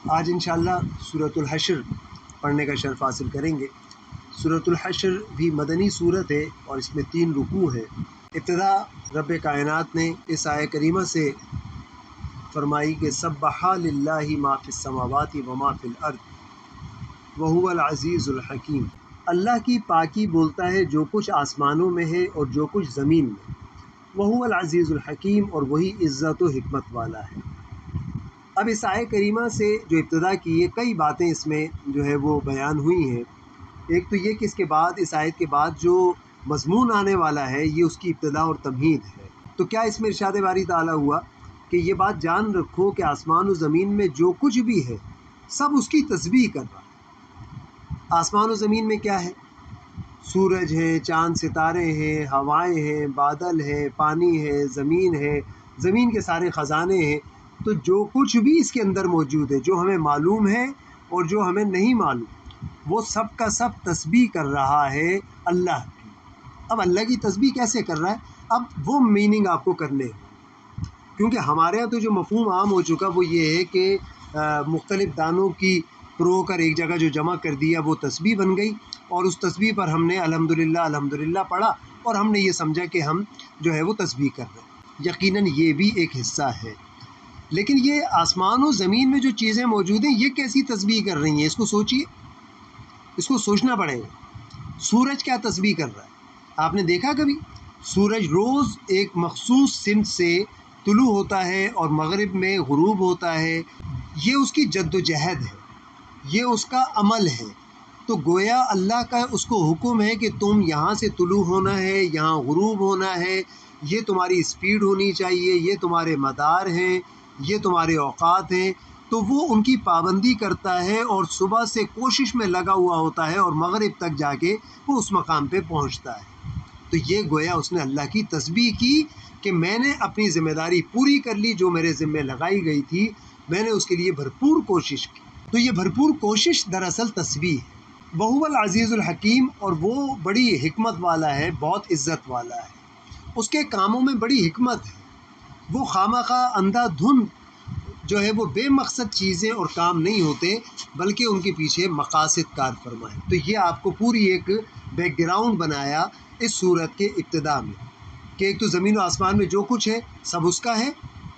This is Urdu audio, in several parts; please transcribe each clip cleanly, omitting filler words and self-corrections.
آج انشاءاللہ سورۃ الحشر پڑھنے کا شرف حاصل کریں گے۔ سورۃ الحشر بھی مدنی سورت ہے اور اس میں 3 رکوع ہے۔ ابتدا رب کائنات نے اس آیہ کریمہ سے فرمائی کہ سبح للہ ما فی السماوات و ما فی الارض وہو العزیز الحکیم۔ اللہ کی پاکی بولتا ہے جو کچھ آسمانوں میں ہے اور جو کچھ زمین میں، وہو العزیز الحکیم، اور وہی عزت و حکمت والا ہے۔ اب اس آیہ کریمہ سے جو ابتدا کی ہے، کئی باتیں اس میں جو ہے وہ بیان ہوئی ہیں۔ ایک تو یہ کہ اس کے بعد، اس آیت کے بعد جو مضمون آنے والا ہے یہ اس کی ابتدا اور تمہید ہے۔ تو کیا اس میں ارشاد باری تعالیٰ ہوا کہ یہ بات جان رکھو کہ آسمان و زمین میں جو کچھ بھی ہے سب اس کی تسبیح کر رہا ہے۔ آسمان و زمین میں کیا ہے؟ سورج ہے، چاند ستارے ہیں، ہوائیں ہیں، بادل ہے، پانی ہے، زمین کے سارے خزانے ہیں۔ تو جو کچھ بھی اس کے اندر موجود ہے، جو ہمیں معلوم ہے اور جو ہمیں نہیں معلوم، وہ سب کا سب تسبیح کر رہا ہے اللہ کی۔ اب اللہ کی تسبیح کیسے کر رہا ہے؟ اب وہ میننگ آپ کو کرنے ہیں، کیونکہ ہمارے ہاں تو جو مفہوم عام ہو چکا وہ یہ ہے کہ مختلف دانوں کی پرو کر ایک جگہ جو جمع کر دیا وہ تسبیح بن گئی، اور اس تسبیح پر ہم نے الحمدللہ پڑھا اور ہم نے یہ سمجھا کہ ہم جو ہے وہ تسبیح کر رہے ہیں۔ یقیناً یہ بھی ایک حصہ ہے، لیکن یہ آسمان و زمین میں جو چیزیں موجود ہیں یہ کیسی تسبیح کر رہی ہیں؟ اس کو سوچیے، اس کو سوچنا پڑے گا۔ سورج کیا تسبیح کر رہا ہے؟ آپ نے دیکھا کبھی؟ سورج روز ایک مخصوص سمت سے طلوع ہوتا ہے اور مغرب میں غروب ہوتا ہے۔ یہ اس کی جد و جہد ہے، یہ اس کا عمل ہے۔ تو گویا اللہ کا اس کو حکم ہے کہ تم یہاں سے طلوع ہونا ہے، یہاں غروب ہونا ہے، یہ تمہاری اسپیڈ ہونی چاہیے، یہ تمہارے مدار ہیں، یہ تمہارے اوقات ہیں۔ تو وہ ان کی پابندی کرتا ہے اور صبح سے کوشش میں لگا ہوا ہوتا ہے اور مغرب تک جا کے وہ اس مقام پہ پہنچتا ہے۔ تو یہ گویا اس نے اللہ کی تسبیح کی کہ میں نے اپنی ذمہ داری پوری کر لی، جو میرے ذمہ لگائی گئی تھی میں نے اس کے لیے بھرپور کوشش کی۔ تو یہ بھرپور کوشش دراصل تسبیح ہے۔ وہو العزیز الحکیم، اور وہ بڑی حکمت والا ہے، بہت عزت والا ہے۔ اس کے کاموں میں بڑی حکمت ہے، وہ خواہ اندھا دھند جو ہے وہ بے مقصد چیزیں اور کام نہیں ہوتے، بلکہ ان کے پیچھے مقاصد کار فرما ہے۔ تو یہ آپ کو پوری ایک بیک گراؤنڈ بنایا اس صورت کے ابتدا میں، کہ ایک تو زمین و آسمان میں جو کچھ ہے سب اس کا ہے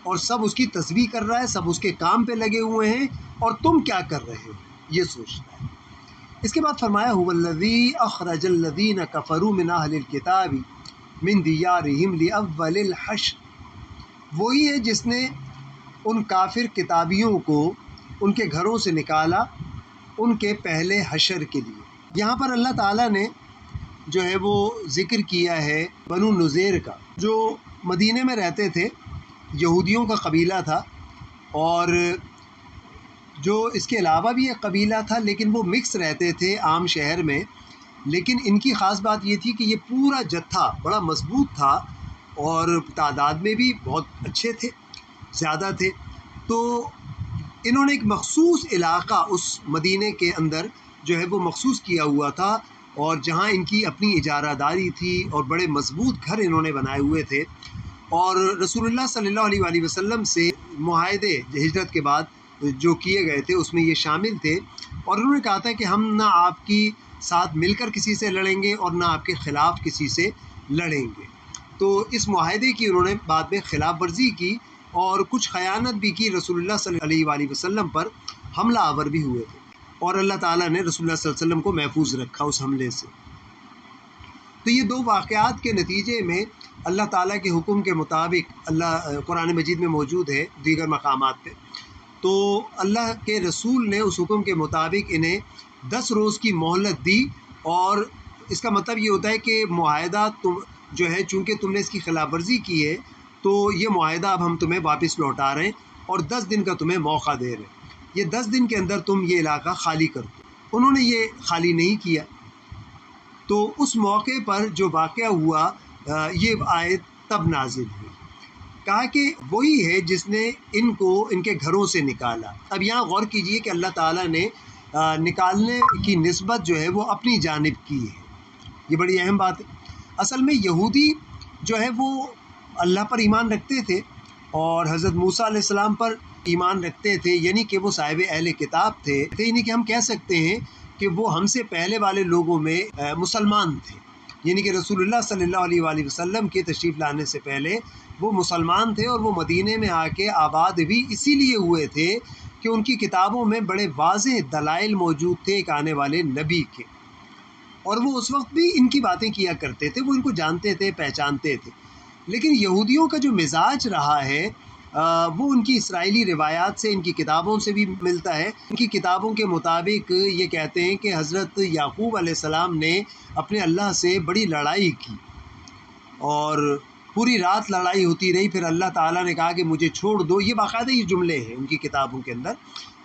اور سب اس کی تسبیح کر رہا ہے، سب اس کے کام پہ لگے ہوئے ہیں، اور تم کیا کر رہے ہو یہ سوچتا ہے۔ اس کے بعد فرمایا هو الذی اخرج الذین کفروا من اہل الکتاب من دیارہم لاول الحشر، وہی ہے جس نے ان کافر کتابیوں کو ان کے گھروں سے نکالا ان کے پہلے حشر کے لیے۔ یہاں پر اللہ تعالیٰ نے جو ہے وہ ذکر کیا ہے بنو نذیر کا، جو مدینے میں رہتے تھے، یہودیوں کا قبیلہ تھا، اور جو اس کے علاوہ بھی ایک قبیلہ تھا لیکن وہ مکس رہتے تھے عام شہر میں۔ لیکن ان کی خاص بات یہ تھی کہ یہ پورا جتھا بڑا مضبوط تھا اور تعداد میں بھی بہت اچھے تھے، زیادہ تھے۔ تو انہوں نے ایک مخصوص علاقہ اس مدینے کے اندر جو ہے وہ مخصوص کیا ہوا تھا، اور جہاں ان کی اپنی اجارہ داری تھی اور بڑے مضبوط گھر انہوں نے بنائے ہوئے تھے، اور رسول اللہ صلی اللہ علیہ وآلہ وسلم سے معاہدے ہجرت کے بعد جو کیے گئے تھے اس میں یہ شامل تھے، اور انہوں نے کہا تھا کہ ہم نہ آپ کی ساتھ مل کر کسی سے لڑیں گے اور نہ آپ کے خلاف کسی سے لڑیں گے۔ تو اس معاہدے کی انہوں نے بعد میں خلاف ورزی کی اور کچھ خیانت بھی کی، رسول اللہ صلی اللہ علیہ وآلہ وسلم پر حملہ آور بھی ہوئے تھے، اور اللہ تعالیٰ نے رسول اللہ صلی اللہ علیہ وسلم کو محفوظ رکھا اس حملے سے۔ تو یہ 2 واقعات کے نتیجے میں اللہ تعالیٰ کے حکم کے مطابق، اللہ قرآن مجید میں موجود ہے دیگر مقامات پہ، تو اللہ کے رسول نے اس حکم کے مطابق انہیں 10 روز کی مہلت دی، اور اس کا مطلب یہ ہوتا ہے کہ معاہدہ تم جو ہے چونکہ تم نے اس کی خلاف ورزی کی ہے تو یہ معاہدہ اب ہم تمہیں واپس لوٹا رہے ہیں اور 10 دن کا تمہیں موقع دے رہے ہیں، یہ 10 دن کے اندر تم یہ علاقہ خالی کر دو۔ انہوں نے یہ خالی نہیں کیا، تو اس موقع پر جو واقعہ ہوا یہ آیت تب نازل ہوئی، کہا کہ وہی ہے جس نے ان کو ان کے گھروں سے نکالا۔ اب یہاں غور کیجئے کہ اللہ تعالیٰ نے نکالنے کی نسبت جو ہے وہ اپنی جانب کی ہے، یہ بڑی اہم بات ہے۔ اصل میں یہودی جو ہے وہ اللہ پر ایمان رکھتے تھے اور حضرت موسیٰ علیہ السلام پر ایمان رکھتے تھے، یعنی کہ وہ صاحب اہل کتاب تھے، یعنی کہ ہم کہہ سکتے ہیں کہ وہ ہم سے پہلے والے لوگوں میں مسلمان تھے، یعنی کہ رسول اللہ صلی اللہ علیہ وآلہ وسلم کے تشریف لانے سے پہلے وہ مسلمان تھے، اور وہ مدینے میں آ کے آباد بھی اسی لیے ہوئے تھے کہ ان کی کتابوں میں بڑے واضح دلائل موجود تھے ایک آنے والے نبی کے، اور وہ اس وقت بھی ان کی باتیں کیا کرتے تھے، وہ ان کو جانتے تھے، پہچانتے تھے۔ لیکن یہودیوں کا جو مزاج رہا ہے وہ ان کی اسرائیلی روایات سے، ان کی کتابوں سے بھی ملتا ہے۔ ان کی کتابوں کے مطابق یہ کہتے ہیں کہ حضرت یعقوب علیہ السلام نے اپنے اللہ سے بڑی لڑائی کی، اور پوری رات لڑائی ہوتی رہی، پھر اللہ تعالیٰ نے کہا کہ مجھے چھوڑ دو۔ یہ باقاعدہ یہ جملے ہیں ان کی کتابوں کے اندر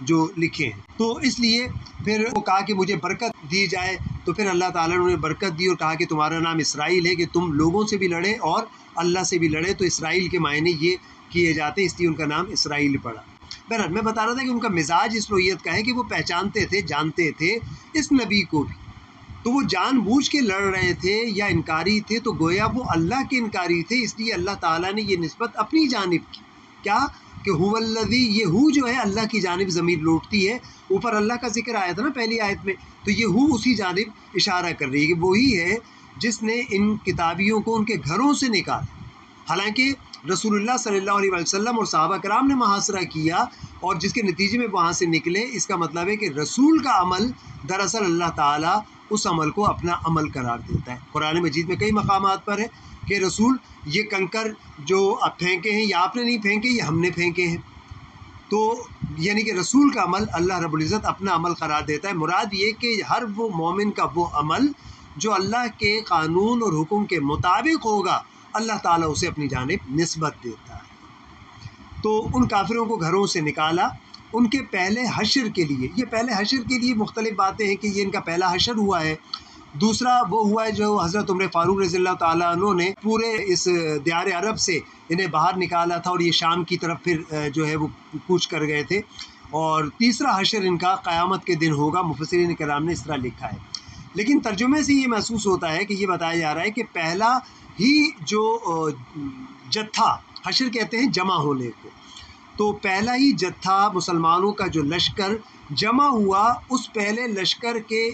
جو لکھے ہیں۔ تو اس لیے پھر وہ کہا کہ مجھے برکت دی جائے، تو پھر اللہ تعالیٰ نے انہیں برکت دی اور کہا کہ تمہارا نام اسرائیل ہے، کہ تم لوگوں سے بھی لڑے اور اللہ سے بھی لڑے۔ تو اسرائیل کے معنی یہ کیے جاتے ہیں، اس لیے ان کا نام اسرائیل پڑا۔ بہرحال میں بتا رہا تھا کہ ان کا مزاج اس نوعیت کا ہے کہ وہ پہچانتے تھے، جانتے تھے اس نبی کو بھی، تو وہ جان بوجھ کے لڑ رہے تھے یا انکاری تھے، تو گویا وہ اللہ کے انکاری تھے، اس لیے اللہ تعالیٰ نے یہ نسبت اپنی جانب کی، کیا کہ هو الذی، یہ ہو جو ہے اللہ کی جانب ضمیر لوٹتی ہے، اوپر اللہ کا ذکر آیا تھا نا پہلی آیت میں، تو یہ ہو اسی جانب اشارہ کر رہی ہے کہ وہی ہے جس نے ان کتابیوں کو ان کے گھروں سے نکالا۔ حالانکہ رسول اللہ صلی اللہ علیہ وسلم اور صحابہ کرام نے محاصرہ کیا، اور جس کے نتیجے میں وہاں سے نکلے، اس کا مطلب ہے کہ رسول کا عمل دراصل اللہ تعالیٰ اس عمل کو اپنا عمل قرار دیتا ہے۔ قرآن مجید میں کئی مقامات پر ہے کہ رسول یہ کنکر جو آپ پھینکے ہیں، یہ آپ نے نہیں پھینکے، یہ ہم نے پھینکے ہیں۔ تو یعنی کہ رسول کا عمل اللہ رب العزت اپنا عمل قرار دیتا ہے۔ مراد یہ کہ ہر وہ مومن کا وہ عمل جو اللہ کے قانون اور حکم کے مطابق ہوگا، اللہ تعالیٰ اسے اپنی جانب نسبت دیتا ہے۔ تو ان کافروں کو گھروں سے نکالا ان کے پہلے حشر کے لیے۔ یہ پہلے حشر کے لیے مختلف باتیں ہیں کہ یہ ان کا پہلا حشر ہوا ہے۔ دوسرا وہ ہوا ہے جو حضرت عمر فاروق رضی اللہ تعالیٰ عنہ نے پورے اس دیار عرب سے انہیں باہر نکالا تھا، اور یہ شام کی طرف پھر جو ہے وہ کوچ کر گئے تھے۔ اور تیسرا حشر ان کا قیامت کے دن ہوگا، مفسرین کرام نے اس طرح لکھا ہے۔ لیکن ترجمے سے یہ محسوس ہوتا ہے کہ یہ بتایا جا رہا ہے کہ پہلا ہی جو جتھا، حشر کہتے ہیں جمع ہونے کو، تو پہلا ہی جتھا مسلمانوں کا جو لشکر جمع ہوا، اس پہلے لشکر کے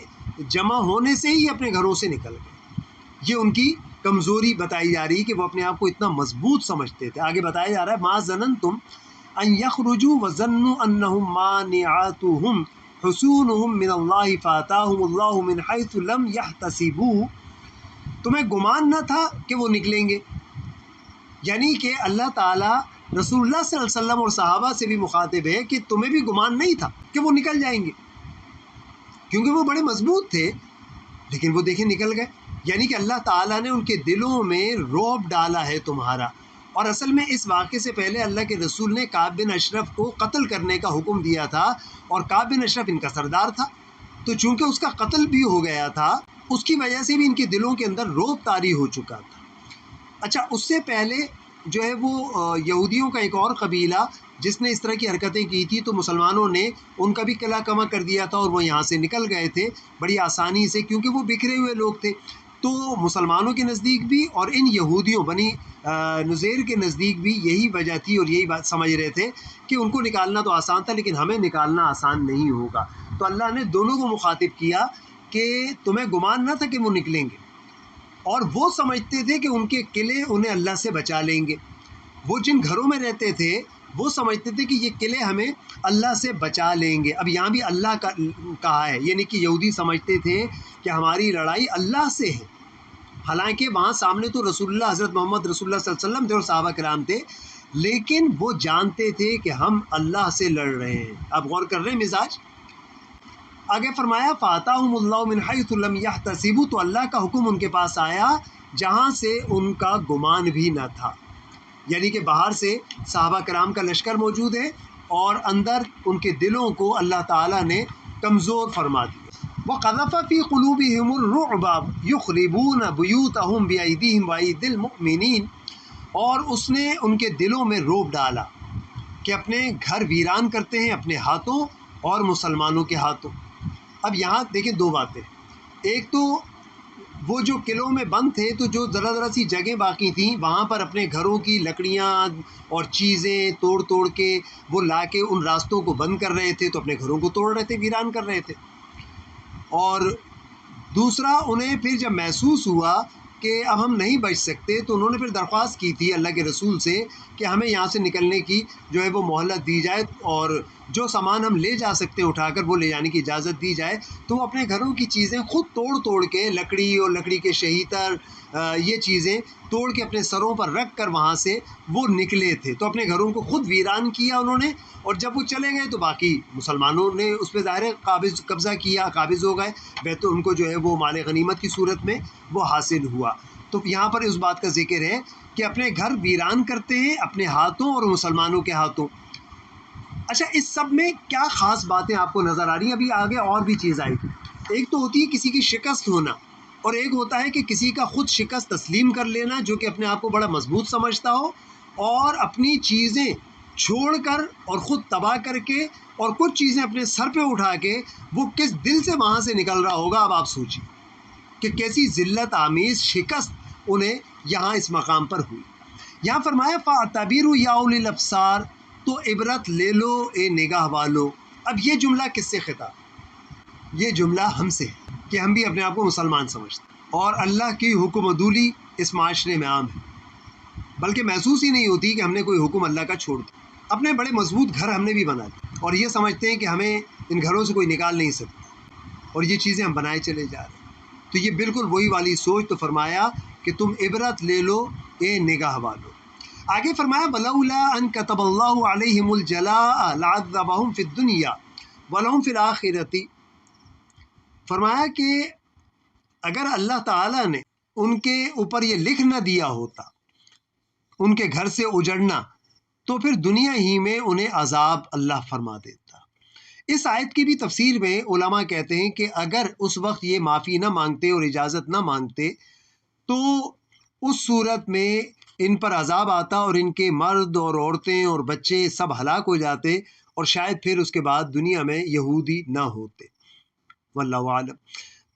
جمع ہونے سے ہی اپنے گھروں سے نکل گئے۔ یہ ان کی کمزوری بتائی جا رہی ہے کہ وہ اپنے آپ کو اتنا مضبوط سمجھتے تھے۔ آگے بتایا جا رہا ہے ما ظننتم ان یخرجوا وظنوا انہم مانعاتہم حصونہم من اللہ فاتاہم اللہ من حیث لم یحتسبوا، تمہیں گمان نہ تھا کہ وہ نکلیں گے، یعنی کہ اللہ تعالیٰ رسول اللہ صلی اللہ علیہ وسلم اور صحابہ سے بھی مخاطب ہے کہ تمہیں بھی گمان نہیں تھا کہ وہ نکل جائیں گے، کیونکہ وہ بڑے مضبوط تھے، لیکن وہ دیکھیں نکل گئے۔ یعنی کہ اللہ تعالیٰ نے ان کے دلوں میں رعب ڈالا ہے تمہارا۔ اور اصل میں اس واقعے سے پہلے اللہ کے رسول نے کعب بن اشرف کو قتل کرنے کا حکم دیا تھا، اور کعب بن اشرف ان کا سردار تھا، تو چونکہ اس کا قتل بھی ہو گیا تھا، اس کی وجہ سے بھی ان کے دلوں کے اندر رعب طاری ہو چکا تھا۔ اچھا، اس سے پہلے جو ہے وہ یہودیوں کا ایک اور قبیلہ جس نے اس طرح کی حرکتیں کی تھی، تو مسلمانوں نے ان کا بھی قلعہ کما کر دیا تھا، اور وہ یہاں سے نکل گئے تھے بڑی آسانی سے، کیونکہ وہ بکھرے ہوئے لوگ تھے۔ تو مسلمانوں کے نزدیک بھی اور ان یہودیوں بنی نذیر کے نزدیک بھی یہی وجہ تھی، اور یہی بات سمجھ رہے تھے کہ ان کو نکالنا تو آسان تھا، لیکن ہمیں نکالنا آسان نہیں ہوگا۔ تو اللہ نے دونوں کو مخاطب کیا کہ تمہیں گمان نہ تھا کہ وہ نکلیں گے، اور وہ سمجھتے تھے کہ ان کے قلعے انہیں اللہ سے بچا لیں گے۔ وہ جن گھروں میں رہتے تھے وہ سمجھتے تھے کہ یہ قلعے ہمیں اللہ سے بچا لیں گے۔ اب یہاں بھی اللہ کا کہا ہے، یعنی کہ یہودی سمجھتے تھے کہ ہماری لڑائی اللہ سے ہے، حالانکہ وہاں سامنے تو رسول اللہ حضرت محمد رسول اللہ صلی اللہ علیہ وسلم تھے اور صحابہ کرام تھے، لیکن وہ جانتے تھے کہ ہم اللہ سے لڑ رہے ہیں۔ آپ غور کر رہے ہیں مزاج۔ آگے فرمایا فَآتَاهُمُ اللَّهُ مِنْ حَيْثُ لَمْ يَحْتَسِبُوا، تو اللہ کا حکم ان کے پاس آیا جہاں سے ان کا گمان بھی نہ تھا، یعنی کہ باہر سے صحابہ کرام کا لشکر موجود ہے، اور اندر ان کے دلوں کو اللہ تعالیٰ نے کمزور فرما دیا۔ وَقَذَفَ فِي قُلُوبِهِمُ الرُّعْبَ يُخْرِبُونَ بُيُوتَهُمْ بِأَيْدِيهِمْ وَأَيْدِي الْمُؤْمِنِينَ، اور اس نے ان کے دلوں میں رعب ڈالا کہ اپنے گھر ویران کرتے ہیں اپنے ہاتھوں اور مسلمانوں کے ہاتھوں۔ اب یہاں دیکھیں دو باتیں، ایک تو وہ جو قلعوں میں بند تھے تو جو ذرا ذرا سی جگہیں باقی تھیں وہاں پر اپنے گھروں کی لکڑیاں اور چیزیں توڑ توڑ کے وہ لا کے ان راستوں کو بند کر رہے تھے، تو اپنے گھروں کو توڑ رہے تھے، ویران کر رہے تھے۔ اور دوسرا، انہیں پھر جب محسوس ہوا کہ اب ہم نہیں بچ سکتے تو انہوں نے پھر درخواست کی تھی اللہ کے رسول سے کہ ہمیں یہاں سے نکلنے کی جو ہے وہ مہلت دی جائے، اور جو سامان ہم لے جا سکتے ہیں اٹھا کر وہ لے جانے کی اجازت دی جائے۔ تو وہ اپنے گھروں کی چیزیں خود توڑ توڑ کے، لکڑی اور لکڑی کے شہیتر، یہ چیزیں توڑ کے اپنے سروں پر رکھ کر وہاں سے وہ نکلے تھے، تو اپنے گھروں کو خود ویران کیا انہوں نے۔ اور جب وہ چلے گئے تو باقی مسلمانوں نے اس پہ ظاہر قبضہ کیا، قابض ہو گئے، بیت ان کو جو ہے وہ مال غنیمت کی صورت میں وہ حاصل ہوا۔ تو یہاں پر اس بات کا ذکر ہے کہ اپنے گھر ویران کرتے ہیں اپنے ہاتھوں اور مسلمانوں کے ہاتھوں۔ اچھا، اس سب میں کیا خاص باتیں آپ کو نظر آ رہی ہیں؟ ابھی آگے اور بھی چیز آئی۔ ایک تو ہوتی ہے کسی کی شکست ہونا، اور ایک ہوتا ہے کہ کسی کا خود شکست تسلیم کر لینا، جو کہ اپنے آپ کو بڑا مضبوط سمجھتا ہو اور اپنی چیزیں چھوڑ کر اور خود تباہ کر کے اور کچھ چیزیں اپنے سر پہ اٹھا کے وہ کس دل سے وہاں سے نکل رہا ہوگا۔ اب آپ سوچیے کہ کیسی ذلت آمیز شکست انہیں یہاں اس مقام پر ہوئی۔ یہاں فرمایا فَاعْتَبِرُوا يَا أُولِي الْأَبْصَارِ، تو عبرت لے لو اے نگاہ والو۔ اب یہ جملہ کس سے خطاب؟ یہ جملہ ہم سے ہے کہ ہم بھی اپنے آپ کو مسلمان سمجھتے ہیں، اور اللہ کی حکم عدولی اس معاشرے میں عام ہے، بلکہ محسوس ہی نہیں ہوتی کہ ہم نے کوئی حکم اللہ کا چھوڑ دیا۔ اپنے بڑے مضبوط گھر ہم نے بھی بنا لیے اور یہ سمجھتے ہیں کہ ہمیں ان گھروں سے کوئی نکال نہیں سکتا، اور یہ چیزیں ہم بنائے چلے جا رہے ہیں۔ تو یہ بالکل وہی والی سوچ۔ تو فرمایا کہ تم عبرت لے لو اے نگاہ والو۔ آگے فرمایا وَلَوْلَا أَن كَتَبَ اللَّهُ عَلَيْهِمُ الْجَلَاءَ لَعَذَّبَهُمْ فِي الدُّنْيَا وَلَهُمْ فِي الْآخِرَةِ، فرمایا کہ اگر اللہ تعالیٰ نے ان کے اوپر یہ لکھ نہ دیا ہوتا ان کے گھر سے اجڑنا، تو پھر دنیا ہی میں انہیں عذاب اللہ فرما دیتا۔ اس آیت کی بھی تفسیر میں علماء کہتے ہیں کہ اگر اس وقت یہ معافی نہ مانگتے اور اجازت نہ مانگتے تو اس صورت میں ان پر عذاب آتا اور ان کے مرد اور عورتیں اور بچے سب ہلاک ہو جاتے، اور شاید پھر اس کے بعد دنیا میں یہودی نہ ہوتے، واللہ عالم۔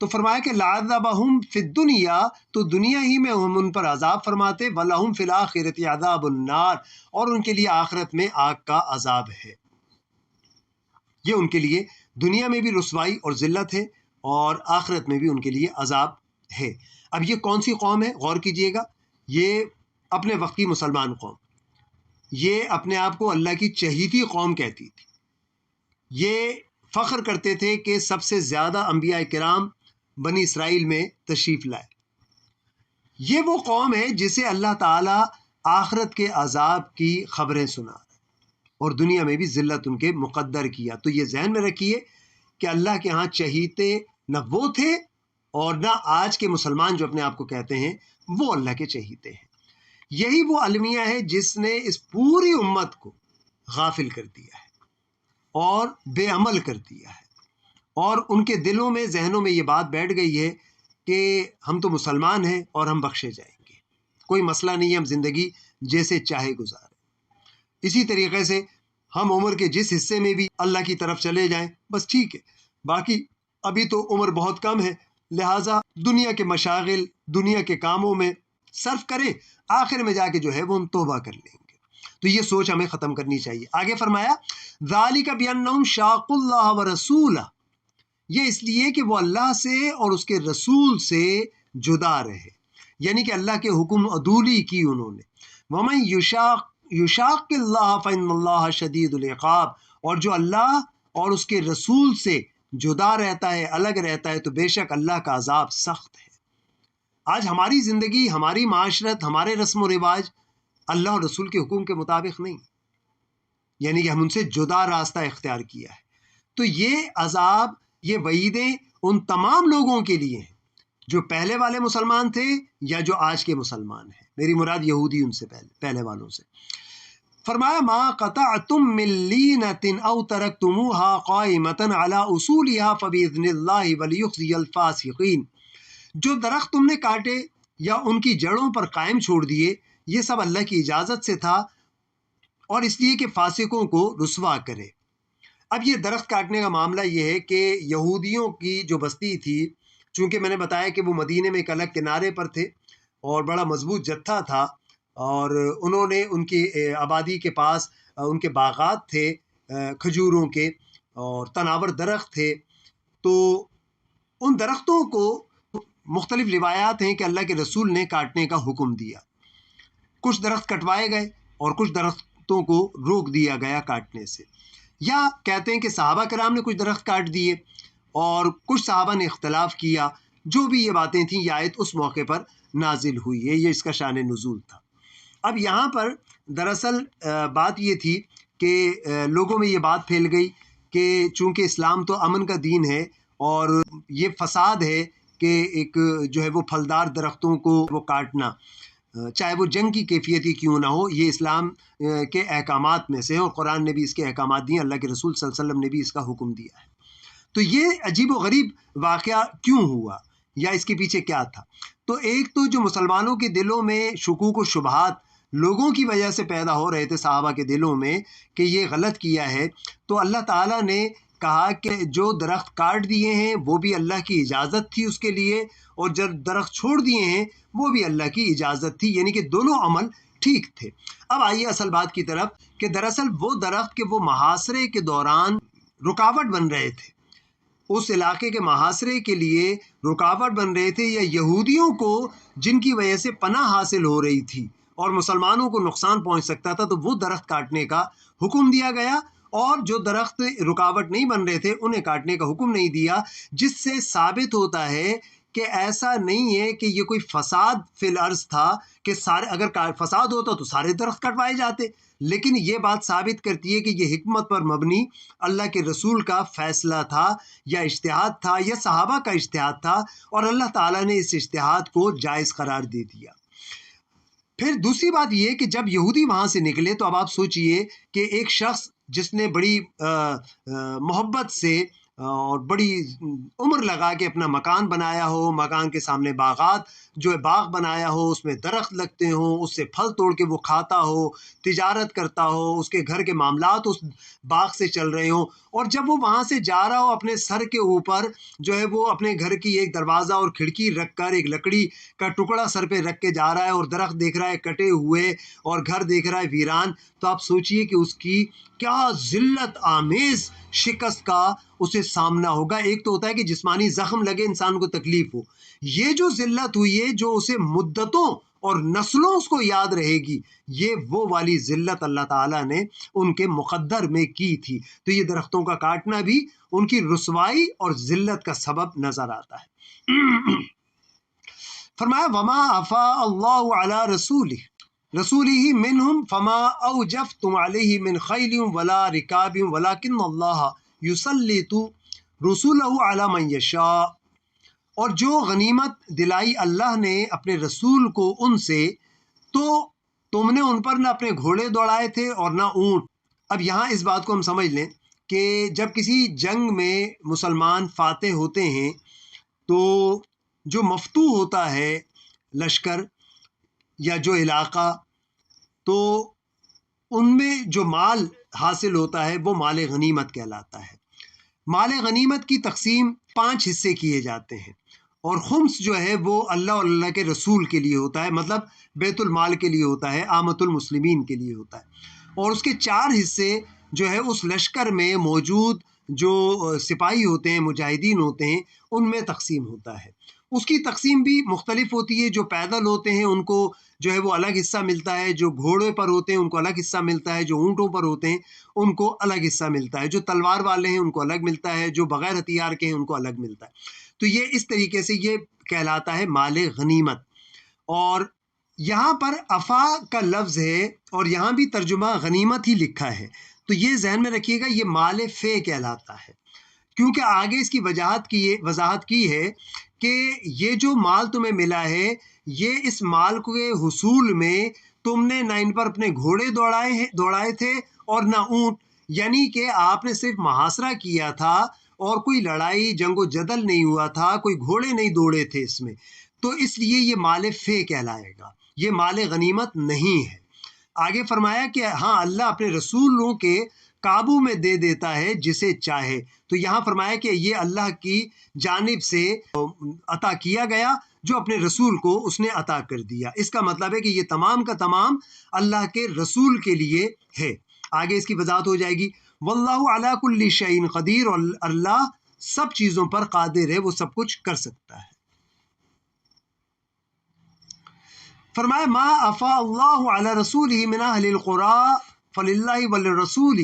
تو فرمایا کہ لعذبہم فی الدنیا، تو دنیا ہی میں ہم ان پر عذاب فرماتے، ولہم فی الآخرۃ عذاب النار، اور ان کے لیے آخرت میں آگ کا عذاب ہے۔ یہ ان کے لیے دنیا میں بھی رسوائی اور ذلت ہے، اور آخرت میں بھی ان کے لیے عذاب ہے۔ اب یہ کون سی قوم ہے؟ غور کیجئے گا، یہ اپنے وقت کی مسلمان قوم، یہ اپنے آپ کو اللہ کی چہیتی قوم کہتی تھی، یہ فخر کرتے تھے کہ سب سے زیادہ انبیاء کرام بنی اسرائیل میں تشریف لائے۔ یہ وہ قوم ہے جسے اللہ تعالیٰ آخرت کے عذاب کی خبریں سنا اور دنیا میں بھی ذلت ان کے مقدر کیا۔ تو یہ ذہن میں رکھیے کہ اللہ کے ہاں چہیتے نہ وہ تھے اور نہ آج کے مسلمان جو اپنے آپ کو کہتے ہیں وہ اللہ کے چہیتے ہیں۔ یہی وہ المیہ ہے جس نے اس پوری امت کو غافل کر دیا ہے اور بے عمل کر دیا ہے، اور ان کے دلوں میں ذہنوں میں یہ بات بیٹھ گئی ہے کہ ہم تو مسلمان ہیں اور ہم بخشے جائیں گے، کوئی مسئلہ نہیں ہے، ہم زندگی جیسے چاہے گزاریں، اسی طریقے سے ہم عمر کے جس حصے میں بھی اللہ کی طرف چلے جائیں بس ٹھیک ہے، باقی ابھی تو عمر بہت کم ہے، لہٰذا دنیا کے مشاغل، دنیا کے کاموں میں صرف کریں، آخر میں جا کے جو ہے وہ ہم توبہ کر لیں گے۔ تو یہ سوچ ہمیں ختم کرنی چاہیے۔ آگے فرمایا ذَلِكَ بِأَنَّهُمْ شَاقُوا اللَّهَ وَرَسُولَهُ، یہ اس لیے کہ وہ اللہ سے اور اس کے رسول سے جدا رہے، یعنی کہ اللہ کے حکم عدولی کی انہوں نے۔ وَمَن يُشَاقِ اللَّهَ فَإِنَّ اللَّهَ شَدِيدُ الْعِقَابِ، اور جو اللہ اور اس کے رسول سے جدا رہتا ہے، الگ رہتا ہے، تو بے شک اللہ کا عذاب سخت ہے۔ آج ہماری زندگی، ہماری معاشرت، ہمارے رسم و رواج اللہ اور رسول کے حکم کے مطابق نہیں، یعنی کہ ہم ان سے جدا راستہ اختیار کیا ہے۔ تو یہ عذاب، یہ وعیدیں ان تمام لوگوں کے لیے ہیں جو پہلے والے مسلمان تھے یا جو آج کے مسلمان ہیں، میری مراد یہودی ان سے پہلے والوں سے۔ فرمایا ما قطعتم من لینۃ او ترکتموها قائمۃ علی اصولها فباذن اللہ ولیخزی الفاسقین، جو درخت تم نے کاٹے یا ان کی جڑوں پر قائم چھوڑ دیے، یہ سب اللہ کی اجازت سے تھا اور اس لیے کہ فاسقوں کو رسوا کرے۔ اب یہ درخت کاٹنے کا معاملہ یہ ہے کہ یہودیوں کی جو بستی تھی چونکہ میں نے بتایا کہ وہ مدینے میں ایک الگ کنارے پر تھے اور بڑا مضبوط جتھا تھا، اور انہوں نے ان کی آبادی کے پاس ان کے باغات تھے کھجوروں کے، اور تناور درخت تھے. تو ان درختوں کو مختلف روایات ہیں کہ اللہ کے رسول نے کاٹنے کا حکم دیا. کچھ درخت کٹوائے گئے اور کچھ درختوں کو روک دیا گیا کاٹنے سے. یا کہتے ہیں کہ صحابہ کرام نے کچھ درخت کاٹ دیے اور کچھ صحابہ نے اختلاف کیا. جو بھی یہ باتیں تھیں، یہ آیت اس موقع پر نازل ہوئی ہے، یہ اس کا شان نزول تھا. اب یہاں پر دراصل بات یہ تھی کہ لوگوں میں یہ بات پھیل گئی کہ چونکہ اسلام تو امن کا دین ہے اور یہ فساد ہے کہ ایک جو ہے وہ پھلدار درختوں کو وہ کاٹنا، چاہے وہ جنگ کی کیفیت ہی کیوں نہ ہو، یہ اسلام کے احکامات میں سے ہے اور قرآن نے بھی اس کے احکامات دیے، اللہ کے رسول صلی اللہ علیہ وسلم نے بھی اس کا حکم دیا ہے. تو یہ عجیب و غریب واقعہ کیوں ہوا یا اس کے پیچھے کیا تھا؟ تو ایک تو جو مسلمانوں کے دلوں میں شکوک و شبہات لوگوں کی وجہ سے پیدا ہو رہے تھے صحابہ کے دلوں میں کہ یہ غلط کیا ہے، تو اللہ تعالیٰ نے کہا کہ جو درخت کاٹ دیے ہیں وہ بھی اللہ کی اجازت تھی اس کے لیے، اور جو درخت چھوڑ دیے ہیں وہ بھی اللہ کی اجازت تھی، یعنی کہ دونوں عمل ٹھیک تھے. اب آئیے اصل بات کی طرف کہ دراصل وہ درخت کے وہ محاصرے کے دوران رکاوٹ بن رہے تھے، اس علاقے کے محاصرے کے لیے رکاوٹ بن رہے تھے، یا یہودیوں کو جن کی وجہ سے پناہ حاصل ہو رہی تھی اور مسلمانوں کو نقصان پہنچ سکتا تھا، تو وہ درخت کاٹنے کا حکم دیا گیا. اور جو درخت رکاوٹ نہیں بن رہے تھے انہیں کاٹنے کا حکم نہیں دیا، جس سے ثابت ہوتا ہے کہ ایسا نہیں ہے کہ یہ کوئی فساد فی الارض تھا کہ سارے، اگر فساد ہوتا تو سارے درخت کٹوائے جاتے. لیکن یہ بات ثابت کرتی ہے کہ یہ حکمت پر مبنی اللہ کے رسول کا فیصلہ تھا یا اجتہاد تھا یا صحابہ کا اجتہاد تھا، اور اللہ تعالیٰ نے اس اجتہاد کو جائز قرار دے دیا. پھر دوسری بات یہ کہ جب یہودی وہاں سے نکلے تو اب آپ سوچئے کہ ایک شخص جس نے بڑی محبت سے اور بڑی عمر لگا کے اپنا مکان بنایا ہو، مکان کے سامنے باغات جو ہے باغ بنایا ہو، اس میں درخت لگتے ہوں، اس سے پھل توڑ کے وہ کھاتا ہو، تجارت کرتا ہو، اس کے گھر کے معاملات اس باغ سے چل رہے ہوں، اور جب وہ وہاں سے جا رہا ہو اپنے سر کے اوپر جو ہے وہ اپنے گھر کی ایک دروازہ اور کھڑکی رکھ کر ایک لکڑی کا ٹکڑا سر پہ رکھ کے جا رہا ہے اور درخت دیکھ رہا ہے کٹے ہوئے اور گھر دیکھ رہا ہے ویران، تو آپ سوچئے کہ اس کی کیا ذلت آمیز شکست کا اسے سامنا ہوگا. ایک تو ہوتا ہے کہ جسمانی زخم لگے، انسان کو تکلیف ہو، یہ جو ذلت ہوئی ہے جو اسے مدتوں اور نسلوں اس کو یاد رہے گی، یہ وہ والی ذلت اللہ تعالیٰ نے ان کے مقدر میں کی تھی. تو یہ درختوں کا کاٹنا بھی ان کی رسوائی اور ذلت کا سبب نظر آتا ہے. فرمایا وما افا اللہ علی رسولہ منہم فما اوجفتم علیہ من خیل ولا رکاب ولکن اللہ یسلط رسولہ علی من یشاء. اور جو غنیمت دلائی اللہ نے اپنے رسول کو ان سے، تو تم نے ان پر نہ اپنے گھوڑے دوڑائے تھے اور نہ اونٹ. اب یہاں اس بات کو ہم سمجھ لیں کہ جب کسی جنگ میں مسلمان فاتح ہوتے ہیں تو جو مفتوح ہوتا ہے لشکر یا جو علاقہ، تو ان میں جو مال حاصل ہوتا ہے وہ مال غنیمت کہلاتا ہے. مال غنیمت کی تقسیم 5 حصے کیے جاتے ہیں، اور خمس جو ہے وہ اللہ اور اللہ کے رسول کے لیے ہوتا ہے، مطلب بیت المال کے لیے ہوتا ہے، عامت المسلمین کے لیے ہوتا ہے. اور اس کے 4 حصے جو ہے اس لشکر میں موجود جو سپاہی ہوتے ہیں، مجاہدین ہوتے ہیں، ان میں تقسیم ہوتا ہے. اس کی تقسیم بھی مختلف ہوتی ہے. جو پیدل ہوتے ہیں ان کو جو ہے وہ الگ حصہ ملتا ہے، جو گھوڑے پر ہوتے ہیں ان کو الگ حصہ ملتا ہے، جو اونٹوں پر ہوتے ہیں ان کو الگ حصہ ملتا ہے، جو تلوار والے ہیں ان کو الگ ملتا ہے، جو بغیر ہتھیار کے ہیں ان کو الگ ملتا ہے. تو یہ اس طریقے سے یہ کہلاتا ہے مال غنیمت. اور یہاں پر افا کا لفظ ہے اور یہاں بھی ترجمہ غنیمت ہی لکھا ہے، تو یہ ذہن میں رکھیے گا یہ مال فے کہلاتا ہے، کیونکہ آگے اس کی وضاحت کی ہے کہ یہ جو مال تمہیں ملا ہے، یہ اس مال کے حصول میں تم نے نہ ان پر اپنے گھوڑے دوڑائے تھے اور نہ اونٹ، یعنی کہ آپ نے صرف محاصرہ کیا تھا اور کوئی لڑائی جنگ و جدل نہیں ہوا تھا، کوئی گھوڑے نہیں دوڑے تھے اس میں، تو اس لیے یہ مال فے کہلائے گا، یہ مال غنیمت نہیں ہے. آگے فرمایا کہ ہاں اللہ اپنے رسولوں کے قابو میں دے دیتا ہے جسے چاہے. تو یہاں فرمایا کہ یہ اللہ کی جانب سے عطا کیا گیا جو اپنے رسول کو اس نے عطا کر دیا. اس کا مطلب ہے کہ یہ تمام کا تمام اللہ کے رسول کے لیے ہے. آگے اس کی وضاحت ہو جائے گی. واللہ علی کل شیء قدیر، اور اللہ سب چیزوں پر قادر ہے، وہ سب کچھ کر سکتا ہے. فرمایا ما افاء اللہ علی رسولہ من اہل القری فللہ وللرسول،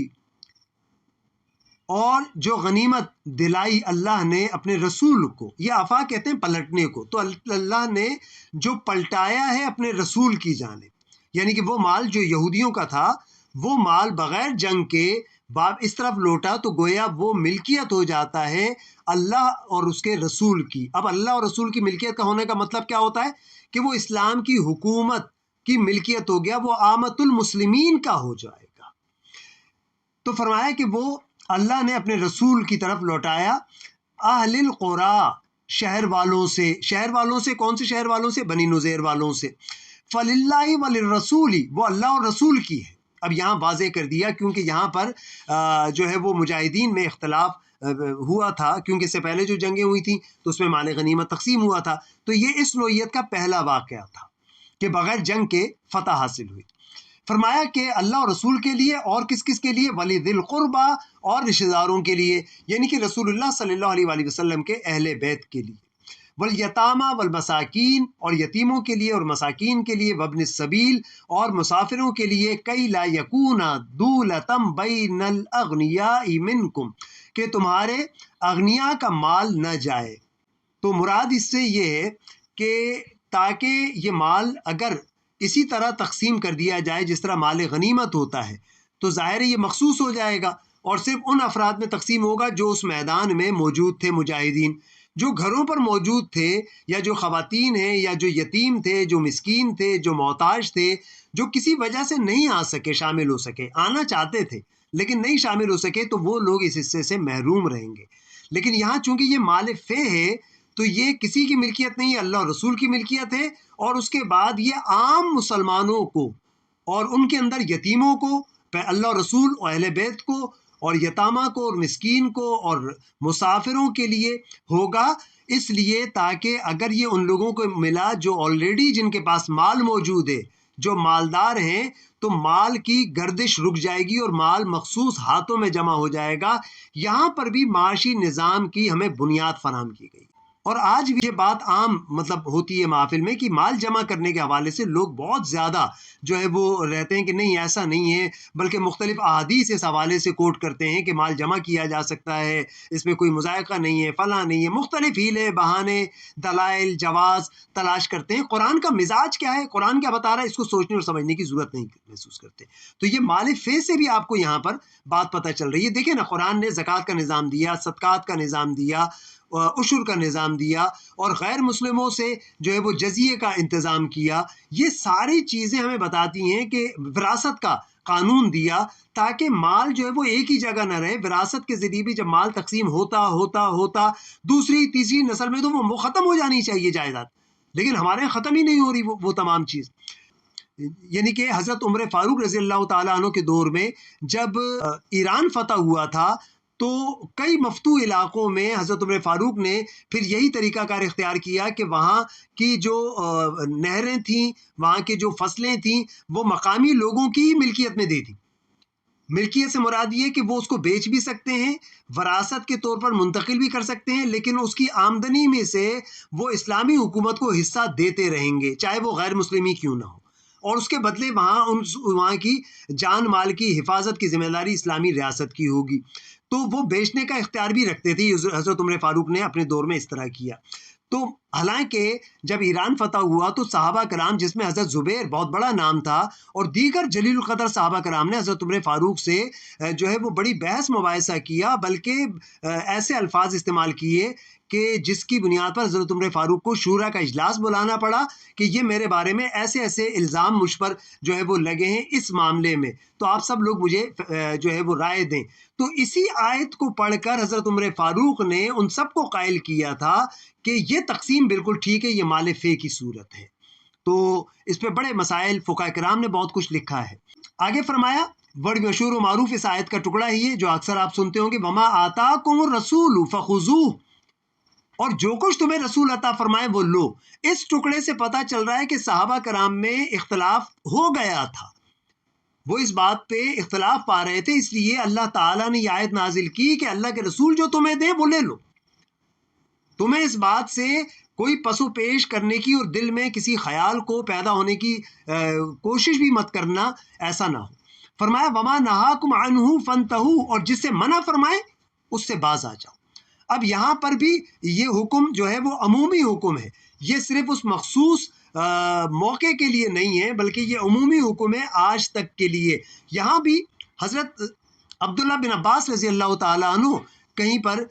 اور جو غنیمت دلائی اللہ نے اپنے رسول کو، یہ افا کہتے ہیں پلٹنے کو، تو اللہ نے جو پلٹایا ہے اپنے رسول کی جانب، یعنی کہ وہ مال جو یہودیوں کا تھا وہ مال بغیر جنگ کے باب اس طرف لوٹا تو گویا وہ ملکیت ہو جاتا ہے اللہ اور اس کے رسول کی. اب اللہ اور رسول کی ملکیت کا ہونے کا مطلب کیا ہوتا ہے کہ وہ اسلام کی حکومت کی ملکیت ہو گیا، وہ عامت المسلمین کا ہو جائے گا. تو فرمایا کہ وہ اللہ نے اپنے رسول کی طرف لوٹایا اہل القری، شہر والوں سے. شہر والوں سے کون سے شہر والوں سے؟ بنی نذیر والوں سے. فللہ وللرسول، وہ اللہ اور رسول کی ہے. اب یہاں واضح کر دیا کیونکہ یہاں پر جو ہے وہ مجاہدین میں اختلاف ہوا تھا، کیونکہ اس سے پہلے جو جنگیں ہوئی تھیں تو اس میں مال غنیمت تقسیم ہوا تھا. تو یہ اس نوعیت کا پہلا واقعہ تھا کہ بغیر جنگ کے فتح حاصل ہوئی. فرمایا کہ اللہ اور رسول کے لیے، اور کس کس کے لیے؟ ولی ذی القربہ، اور رشتہ داروں کے لیے، یعنی کہ رسول اللہ صلی اللہ علیہ وآلہ وسلم کے اہل بیت کے لیے. والیتامى والمساکین، اور یتیموں کے لیے اور مساکین کے لیے. وابن السبیل، اور مسافروں کے لیے. کئی لا یکون دولۃ بین الاغنیاء منکم، کہ تمہارے اغنیاء کا مال نہ جائے. تو مراد اس سے یہ ہے کہ تاکہ یہ مال اگر اسی طرح تقسیم کر دیا جائے جس طرح مال غنیمت ہوتا ہے تو ظاہر ہے یہ مخصوص ہو جائے گا اور صرف ان افراد میں تقسیم ہوگا جو اس میدان میں موجود تھے مجاہدین. جو گھروں پر موجود تھے یا جو خواتین ہیں یا جو یتیم تھے، جو مسکین تھے، جو محتاج تھے، جو کسی وجہ سے نہیں آ سکے، شامل ہو سکے، آنا چاہتے تھے لیکن نہیں شامل ہو سکے، تو وہ لوگ اس حصے سے محروم رہیں گے. لیکن یہاں چونکہ یہ مال فے ہے تو یہ کسی کی ملکیت نہیں ہے، اللہ اور رسول کی ملکیت ہے. اور اس کے بعد یہ عام مسلمانوں کو اور ان کے اندر یتیموں کو، اللہ اور رسول اور اہل بیت کو اور یتامہ کو اور مسکین کو اور مسافروں کے لیے ہوگا. اس لیے تاکہ اگر یہ ان لوگوں کو ملا جو آلریڈی جن کے پاس مال موجود ہے، جو مالدار ہیں، تو مال کی گردش رک جائے گی اور مال مخصوص ہاتھوں میں جمع ہو جائے گا. یہاں پر بھی معاشی نظام کی ہمیں بنیاد فراہم کی گئی. اور آج بھی یہ بات عام ہوتی ہے محافل میں کہ مال جمع کرنے کے حوالے سے لوگ بہت زیادہ جو ہے وہ رہتے ہیں کہ نہیں ایسا نہیں ہے، بلکہ مختلف احادیث اس حوالے سے کوٹ کرتے ہیں کہ مال جمع کیا جا سکتا ہے، اس میں کوئی مذائقہ نہیں ہے، فلاں نہیں ہے. مختلف ہیلے بہانے دلائل جواز تلاش کرتے ہیں. قرآن کا مزاج کیا ہے، قرآن کیا بتا رہا ہے، اس کو سوچنے اور سمجھنے کی ضرورت نہیں محسوس کرتے. تو یہ مال فے سے بھی آپ کو یہاں پر بات پتہ چل رہی ہے. دیکھیں نا، قرآن نے زکوٰۃ کا نظام دیا، صدقات کا نظام دیا، عشر کا نظام دیا، اور غیر مسلموں سے جو ہے وہ جزیے کا انتظام کیا. یہ ساری چیزیں ہمیں بتاتی ہیں کہ وراثت کا قانون دیا تاکہ مال جو ہے وہ ایک ہی جگہ نہ رہے. وراثت کے ذریعے بھی جب مال تقسیم ہوتا ہوتا ہوتا دوسری تیسری نسل میں تو وہ ختم ہو جانی چاہیے جائیداد، لیکن ہمارے یہاں ختم ہی نہیں ہو رہی وہ تمام چیز. یعنی کہ حضرت عمر فاروق رضی اللہ تعالیٰ عنہ کے دور میں جب ایران فتح ہوا تھا تو کئی مفتوح علاقوں میں حضرت عمر فاروق نے پھر یہی طریقہ کار اختیار کیا کہ وہاں کی جو نہریں تھیں، وہاں کی جو فصلیں تھیں، وہ مقامی لوگوں کی ملکیت میں دے دی. ملکیت سے مراد یہ کہ وہ اس کو بیچ بھی سکتے ہیں، وراثت کے طور پر منتقل بھی کر سکتے ہیں، لیکن اس کی آمدنی میں سے وہ اسلامی حکومت کو حصہ دیتے رہیں گے چاہے وہ غیر مسلمی کیوں نہ ہو، اور اس کے بدلے وہاں کی جان مال کی حفاظت کی ذمہ داری اسلامی ریاست کی ہوگی. تو وہ بیچنے کا اختیار بھی رکھتے تھے. حضرت عمر فاروق نے اپنے دور میں اس طرح کیا. تو حالانکہ جب ایران فتح ہوا تو صحابہ کرام، جس میں حضرت زبیر بہت بڑا نام تھا، اور دیگر جلیل القدر صحابہ کرام نے حضرت عمر فاروق سے جو ہے وہ بڑی بحث مباحثہ کیا، بلکہ ایسے الفاظ استعمال کیے کہ جس کی بنیاد پر حضرت عمر فاروق کو شورا کا اجلاس بلانا پڑا کہ یہ میرے بارے میں ایسے ایسے الزام مجھ پر جو ہے وہ لگے ہیں اس معاملے میں، تو آپ سب لوگ مجھے جو ہے وہ رائے دیں. تو اسی آیت کو پڑھ کر حضرت عمر فاروق نے ان سب کو قائل کیا تھا کہ یہ تقسیم بالکل ٹھیک ہے، یہ مال فے کی صورت ہے. تو اس پہ بڑے مسائل فقہاء کرام نے بہت کچھ لکھا ہے. آگے فرمایا بڑی مشہور و معروف اس آیت کا ٹکڑا ہی ہے جو اکثر آپ سنتے ہوں گے، وما آتاکم الرسول فخذوہ، اور جو کچھ تمہیں رسول عطا فرمائے وہ لو۔ اس ٹکڑے سے پتہ چل رہا ہے کہ صحابہ کرام میں اختلاف ہو گیا تھا، وہ اس بات پہ اختلاف پا رہے تھے، اس لیے اللہ تعالیٰ نے یہ آیت نازل کی کہ اللہ کے رسول جو تمہیں دے وہ لے لو، تمہیں اس بات سے کوئی پس و پیش کرنے کی اور دل میں کسی خیال کو پیدا ہونے کی کوشش بھی مت کرنا، ایسا نہ ہو۔ فرمایا وما نہاکم عنہ فانتہوا، اور جس سے منع فرمائے اس سے باز آ جاؤ۔ اب یہاں پر بھی یہ حکم جو ہے وہ عمومی حکم ہے، یہ صرف اس مخصوص موقع کے لیے نہیں ہے بلکہ یہ عمومی حکم ہے آج تک کے لیے۔ یہاں بھی حضرت عبداللہ بن عباس رضی اللہ تعالیٰ عنہ کہیں پر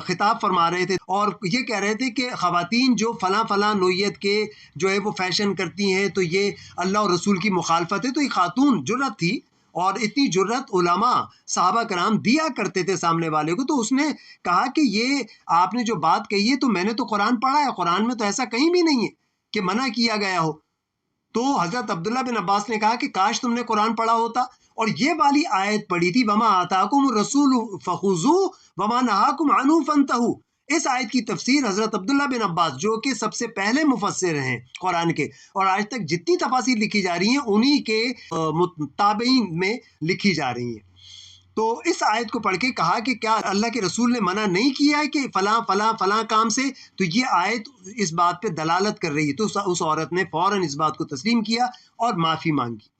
خطاب فرما رہے تھے اور یہ کہہ رہے تھے کہ خواتین جو فلاں فلاں نوعیت کے جو ہے وہ فیشن کرتی ہیں تو یہ اللہ اور رسول کی مخالفت ہے۔ تو یہ خاتون جرت تھی، اور اتنی جرت علماء صحابہ کرام دیا کرتے تھے سامنے والے کو، تو اس نے کہا کہ یہ آپ نے جو بات کہی ہے تو میں نے تو قرآن پڑھا ہے، قرآن میں تو ایسا کہیں بھی نہیں ہے کہ منع کیا گیا ہو۔ تو حضرت عبداللہ بن عباس نے کہا کہ کاش تم نے قرآن پڑھا ہوتا اور یہ والی آیت پڑھی تھی وما آتاکم الرسول فخذوہ وما نہاکم عنہ فانتہوا۔ اس آیت کی تفسیر حضرت عبداللہ بن عباس جو کہ سب سے پہلے مفسر ہیں قرآن کے، اور آج تک جتنی تفاسیر لکھی جا رہی ہیں انہی کے متابعین میں لکھی جا رہی ہیں، تو اس آیت کو پڑھ کے کہا کہ کیا اللہ کے رسول نے منع نہیں کیا ہے کہ فلاں فلاں فلاں کام سے؟ تو یہ آیت اس بات پہ دلالت کر رہی ہے۔ تو اس عورت نے فوراً اس بات کو تسلیم کیا اور معافی مانگی۔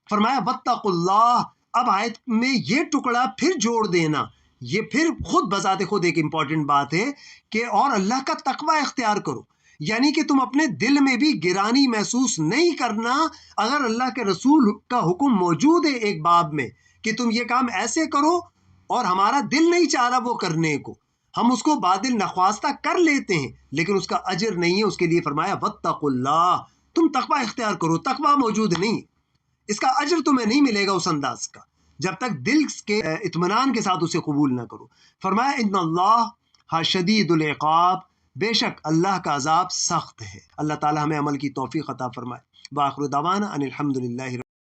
فرمایا واتقوا اللہ، اب آیت میں یہ ٹکڑا پھر جوڑ دینا، یہ پھر خود بذات خود ایک امپورٹنٹ بات ہے کہ اور اللہ کا تقوی اختیار کرو، یعنی کہ تم اپنے دل میں بھی گرانی محسوس نہیں کرنا اگر اللہ کے رسول کا حکم موجود ہے ایک باب میں کہ تم یہ کام ایسے کرو اور ہمارا دل نہیں چاہ رہا وہ کرنے کو، ہم اس کو بادل نخواستہ کر لیتے ہیں لیکن اس کا اجر نہیں ہے، اس کے لیے فرمایا واتقوا اللہ، تم تقوی اختیار کرو۔ تقوی موجود نہیں، اس کا اجر تمہیں نہیں ملے گا اس انداز کا جب تک دل کے اطمینان کے ساتھ اسے قبول نہ کرو۔ فرمایا ان اللہ شدید العقاب، بے شک اللہ کا عذاب سخت ہے۔ اللہ تعالی ہمیں عمل کی توفیق عطا فرمائے۔ وآخر دعوانا ان الحمد للہ